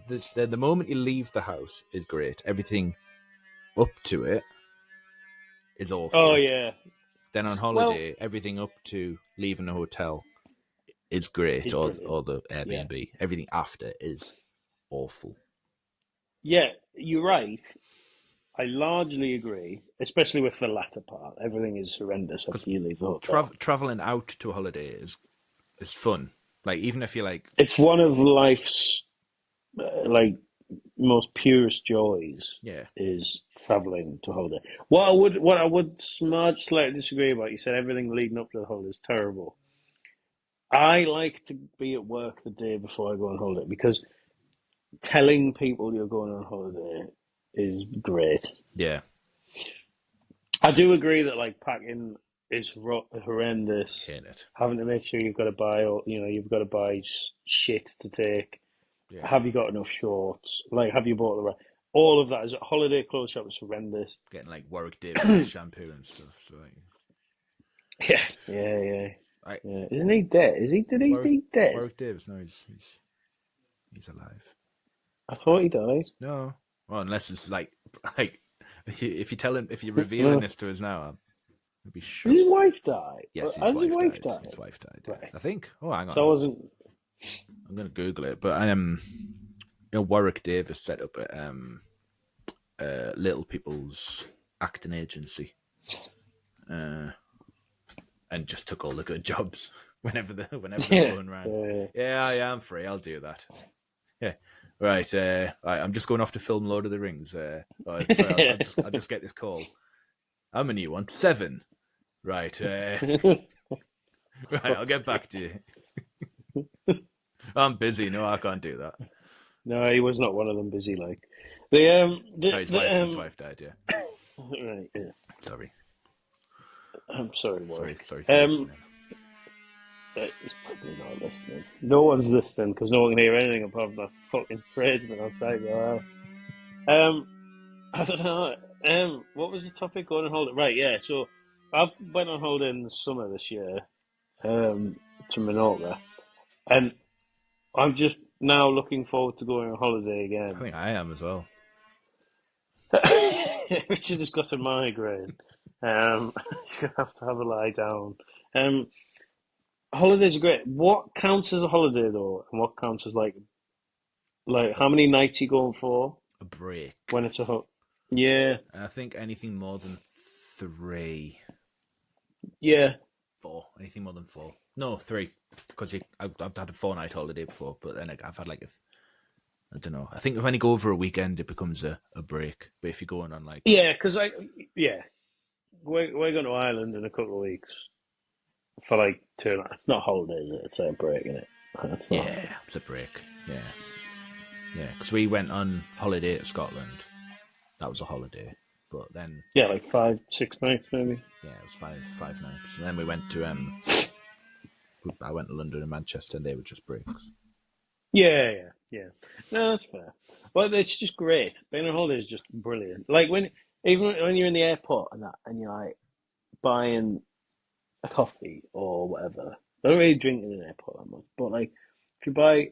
the moment you leave the house is great. Everything up to it is awful. Oh yeah. Then on holiday, everything up to leaving the hotel is great, or the Airbnb. Yeah. Everything after is awful. Yeah, you're right. I largely agree, especially with the latter part. Everything is horrendous after you leave the hotel. Traveling out to a holiday is fun. Like, even if you're like... It's one of life's most purest joys. Yeah. Is traveling to holiday. What I would slightly disagree about, you said everything leading up to the holiday is terrible. I like to be at work the day before I go on holiday because telling people you're going on holiday is great. Yeah. I do agree that like packing is horrendous. Hate it. Having to make sure you've got to buy, you've got to buy shit to take. Yeah. Have you got enough shorts? Like, have you bought the right? All of that is holiday clothes shop is horrendous. Getting like Warwick Davis shampoo and stuff. So like... Yeah. Isn't he dead? Did he dead? Warwick Davis, no, he's alive. I thought he died. No. Well, unless it's like if you're revealing this to us now, I'd be sure. His wife died. Yes, his wife died. His wife died. Right. I think. Oh, hang on. That wasn't. I'm gonna Google it, but Warwick Davis set up a Little People's acting agency, and just took all the good jobs whenever the phone rang. Yeah, I'm free. I'll do that. Yeah. Right, I'm just going off to film Lord of the Rings. Sorry, I'll just get this call. How many you want? 7. Right, right. I'll get back to you. I'm busy. No, I can't do that. No, he was not one of them busy. Like his wife died. Yeah. Right. Yeah. Sorry. I'm sorry, Warwick. Sorry. He's probably not listening. No one's listening because no one can hear anything apart from that fucking tradesman outside your house. I don't know. What was the topic? Going on holiday? Right, yeah. So I went on holiday in the summer this year to Menorca, and I'm just now looking forward to going on holiday again. I think I am as well. Richard has got a migraine. She'll have to have a lie down. Holidays are great. What counts as a holiday though, and what counts as like how many nights are you going for? A break. When it's a yeah. I think anything more than 3. Yeah. 4. Anything more than 4. No, 3. Because I've had a 4-night holiday before, but then I've had like I don't know. I think when you go over a weekend, it becomes a break. But if you're going on like because we're going to Ireland in a couple of weeks for like 2 nights. It's not holidays, it's a break, isn't it? It's not. Yeah, it's a break. Yeah. Because we went on holiday to Scotland. That was a holiday, but then like 5-6 nights maybe. Yeah, it was five nights, and then we went to I went to London and Manchester, and they were just breaks. Yeah. No, that's fair. But it's just great. Being on holiday is just brilliant. Like even when you're in the airport and that, and you're like buying a coffee or whatever. I don't really drink in an airport that much, but like if you buy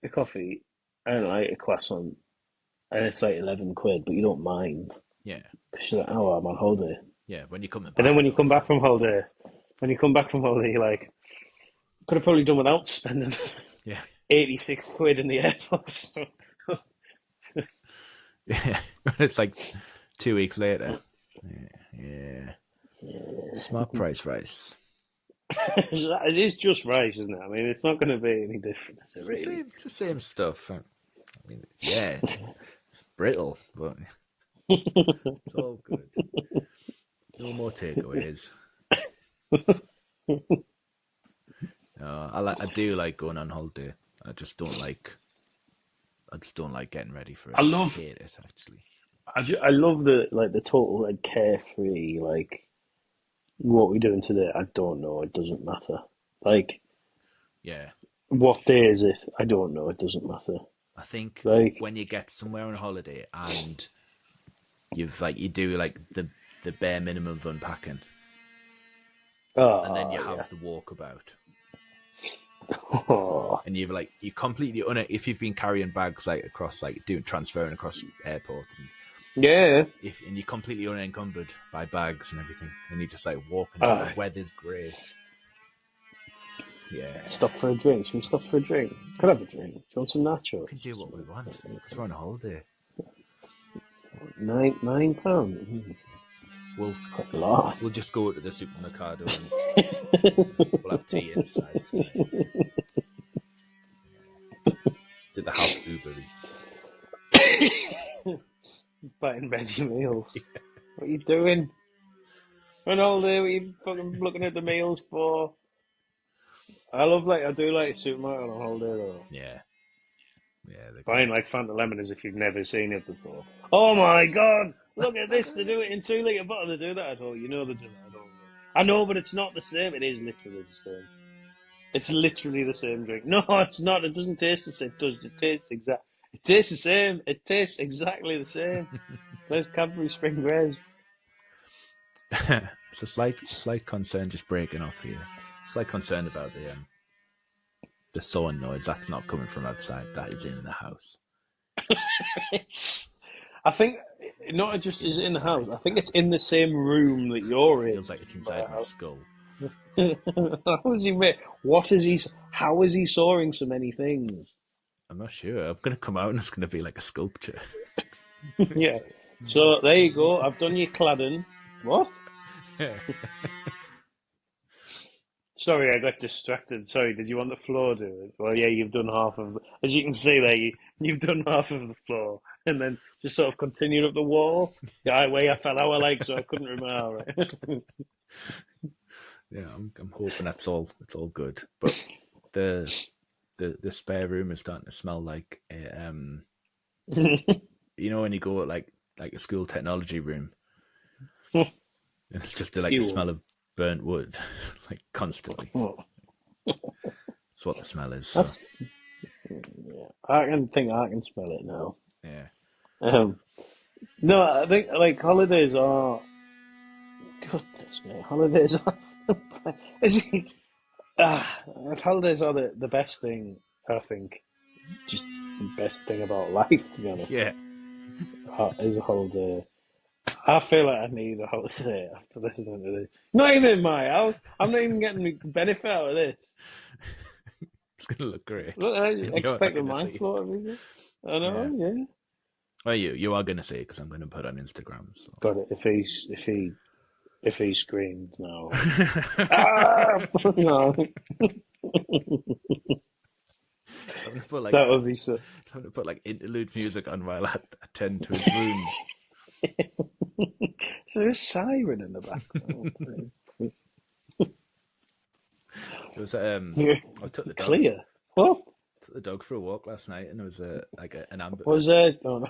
a coffee and like a croissant and it's like 11 quid, but you don't mind Yeah, because you're like, oh, I'm on holiday. yeah. When you're coming And then back, though, so when you come back from holiday, you're like, could have probably done without spending yeah, 86 quid in the airport. So, yeah. It's like 2 weeks later. Yeah. Smart price rice. it is just rice, isn't it? I mean, it's not going to be any different, is it, really? It's the same stuff. I mean, yeah, brittle, but it's all good. No more takeaways. I do like going on holiday. I just don't like getting ready for it. I hate it, actually. I love the total like carefree like what we're doing today. I don't know. It doesn't matter. Like Yeah. what day is it? I don't know. It doesn't matter. I think Like when you get somewhere on holiday and you do like the bare minimum of unpacking, and then you have the walkabout. And you completely if you've been carrying bags like across transferring across airports and and you're completely unencumbered by bags and everything, and you're just like walking. The weather's great. Yeah. Stop for a drink. Should we stop for a drink? Could have a drink. Do you want some nachos? We can do what we want because we're on a holiday. £9. Mm. Quite a lot. We'll just go to the supermercado and we'll have tea inside tonight. Did the house Uber Eats? Buying ready meals. Yeah. What are you doing? On holiday, what are you fucking looking at the meals for? I do like supermarket on holiday though. Yeah. Buying like Fanta Lemon as if you've never seen it before. Oh my god! Look at this! They do it in 2 litre bottle. They do that at all. You know they do that at all. I know, but it's not the same. It is literally the same. It's literally the same drink. No, it's not. It doesn't taste the same. It tastes the same. It tastes exactly the same. There's Cadbury Spring Grays. It's a slight concern just breaking off here. Slight concern about the sawing noise. That's not coming from outside. That is in the house. I think not just is it in the house. I think it's in the same room that you're in. Feels like it's inside my skull. How is he? What is he? How is he sawing so many things? I'm not sure. I'm gonna come out and it's gonna be like a sculpture. Yeah. So there you go. I've done your cladding. What? Sorry, I got distracted. Sorry, did you want the floor to it? Well, yeah, you've done half of. As you can see there, you've done half of the floor, and then just sort of continued up the wall. Yeah, where I fell out like, so I couldn't remember. Right? Yeah, I'm hoping it's all good. But the spare room is starting to smell like you know when you go like a school technology room, and it's just like the smell of burnt wood, like constantly. That's what the smell is. So. Yeah, I can smell it now. Yeah. No, I think like holidays are. Goodness me, holidays are. Holidays are the best thing. I think, just the best thing about life. To be honest, yeah, is a holiday. I feel like I need a holiday after listening to this. Not even I'm not even getting the benefit out of this. It's gonna look great. Look, I expect the mind flow everything. I know, yeah. Well, you are gonna see it because I'm gonna put it on Instagram. So. Got it. If he screamed now, no. That would be so. I'm gonna put like interlude music on while I attend to his wounds. There's a siren in the background. There was I took the dog. Clear. What? Took the dog for a walk last night, and there was an ambulance. Was there? Oh no.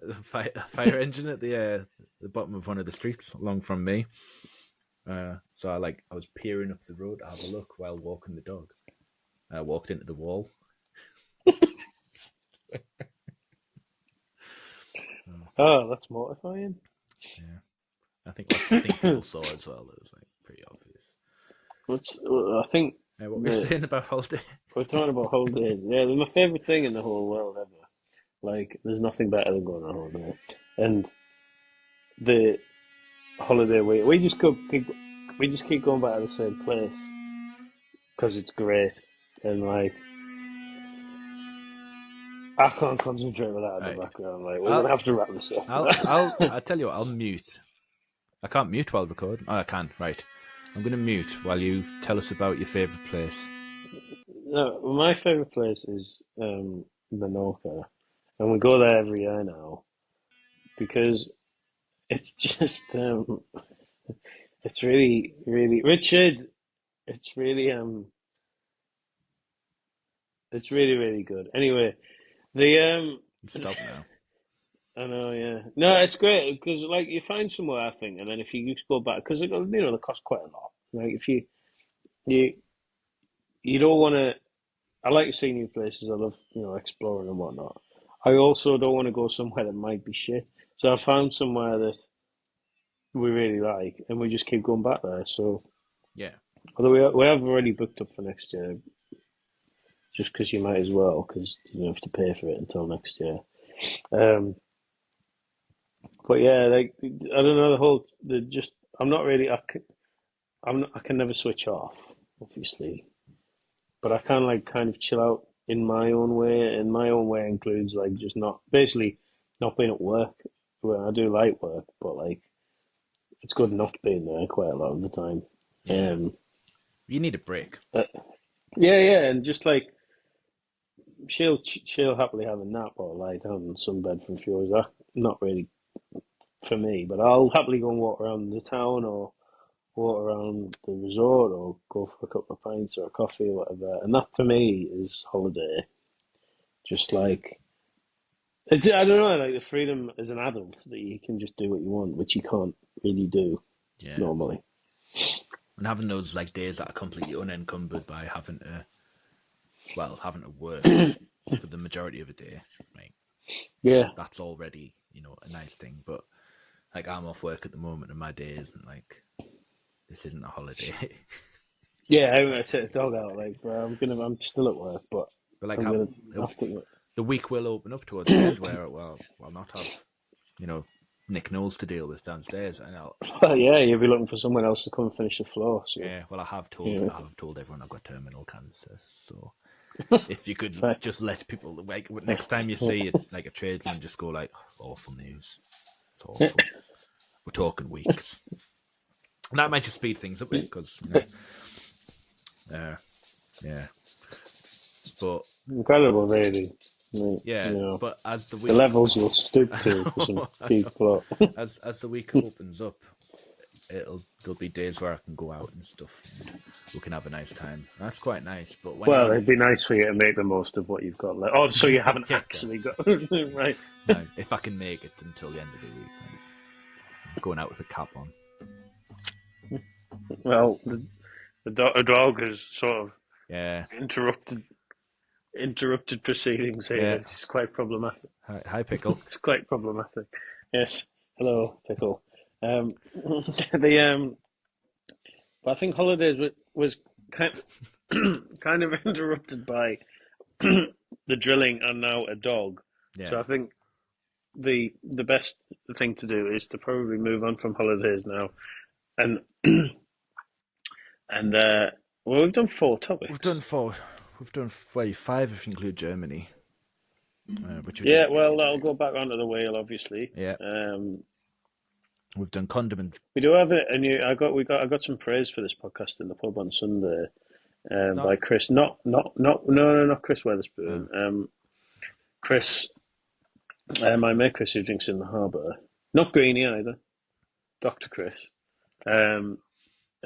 A fire engine at the bottom of one of the streets along from me, So I was peering up the road to have a look while walking the dog. I walked into the wall. Oh, that's mortifying. Yeah, I think people saw as well. It was like pretty obvious. I think What were you saying about holiday? we're talking about holidays. Yeah, they're my favourite thing in the whole world ever. Like, there's nothing better than going on holiday. And the holiday we just keep going back to the same place because it's great. And like, I can't concentrate with that in the Right. background. Like, we're gonna have to wrap this up. I'll tell you what. I'll mute. I can't mute while recording. Oh, I can. Right. I'm going to mute while you tell us about your favourite place. No, my favourite place is Menorca, and we go there every year now because it's just it's really, really Richard. It's really it's really, really good. Anyway, the Stop now. I know, yeah. No, it's great because like you find somewhere, I think, and then if you just go back because they cost quite a lot. Like if you you don't want to. I like to see new places. I love exploring and whatnot. I also don't want to go somewhere that might be shit. So I found somewhere that we really like, and we just keep going back there. So Yeah. although we have already booked up for next year, just because you might as well, because you don't have to pay for it until next year. Um, but yeah, like I don't know the just I'm not really I can never switch off, obviously, but I can like kind of chill out in my own way, and my own way includes like just not basically not being at work. Well, I do light work, but like it's good not being there quite a lot of the time. Yeah. Um, You need a break. uh, yeah, and just like she'll happily have a nap or lie down in some bed for a few hours. That not really for me, but I'll happily go and walk around the town or walk around the resort or go for a couple of pints or a coffee or whatever. And that for me is holiday. Just like I don't know, like the freedom as an adult that you can just do what you want, which you can't really do Yeah. normally. And having those like days that are completely unencumbered by having to work for the majority of a day, like Yeah, that's already, a nice thing. But like I'm off work at the moment and my day isn't like this isn't a holiday. yeah. I'm gonna take the dog out. Like, bro, I'm still at work, but But like I'm gonna uh, have to. the week will open up towards the end where I'll not have, Nick Knowles to deal with downstairs, and Well, yeah, you'll be looking for someone else to come and finish the floor. So, yeah, well, yeah, I have told everyone I've got terminal cancer. So if you could right. just let people like next time you see it, like a tradesman, just go like awful news. It's awful. We're talking weeks. And that might just speed things up a bit because yeah. But Incredible, really. yeah, but as the The week levels you'll stoop to for some big plot. as the week opens up, there'll be days where I can go out and stuff, and we can have a nice time. That's quite nice. But when you're Well, on, it'd be nice for you to make the most of what you've got left. Oh, so you haven't yeah, actually got right. no, if I can make it until the end of the week, I'm going out with a cap on. Well, the dog has sort of Yeah, interrupted proceedings here. yeah. It's quite problematic. Hi, pickle. It's quite problematic. Yes. Hello, pickle. The but I think holidays was kind kind of interrupted by the drilling and now a dog. Yeah, So I think the best thing to do is to probably move on from holidays now, and and well, we've done 4 topics. we've done 4. We've done 5 if you include Germany, which we Yeah, didn't really well, that'll do. go back onto the wheel, obviously. Yeah, we've done condiments. We do have it, and I got some praise for this podcast in the pub on Sunday, by Not, Chris. Not Chris uh, Weatherspoon. Chris, my mate Chris who drinks in the harbour. Not Greenie either. Dr. Chris.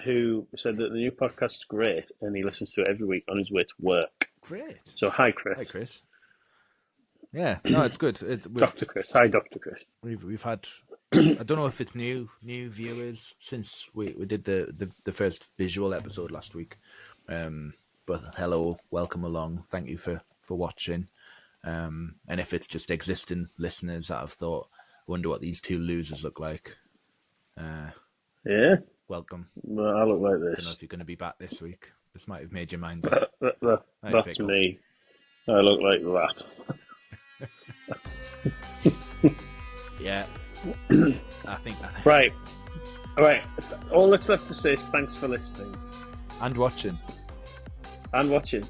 Who said that the new podcast's great and he listens to it every week on his way to work. great. So hi, Chris. Hi, Chris. Yeah, no, it's good. Dr. Chris. Hi, Dr. Chris. We've had I don't know if it's new viewers since we did the first visual episode last week. But hello, welcome along. Thank you for watching. And if it's just existing listeners that have thought, I wonder what these two losers look like. Yeah. Welcome. Well, I look like this. I don't know if you're going to be back this week. This might have made your mind up. That's me. I look like that. Yeah. I think. Right. All right. All that's left to say is thanks for listening. And watching. And watching.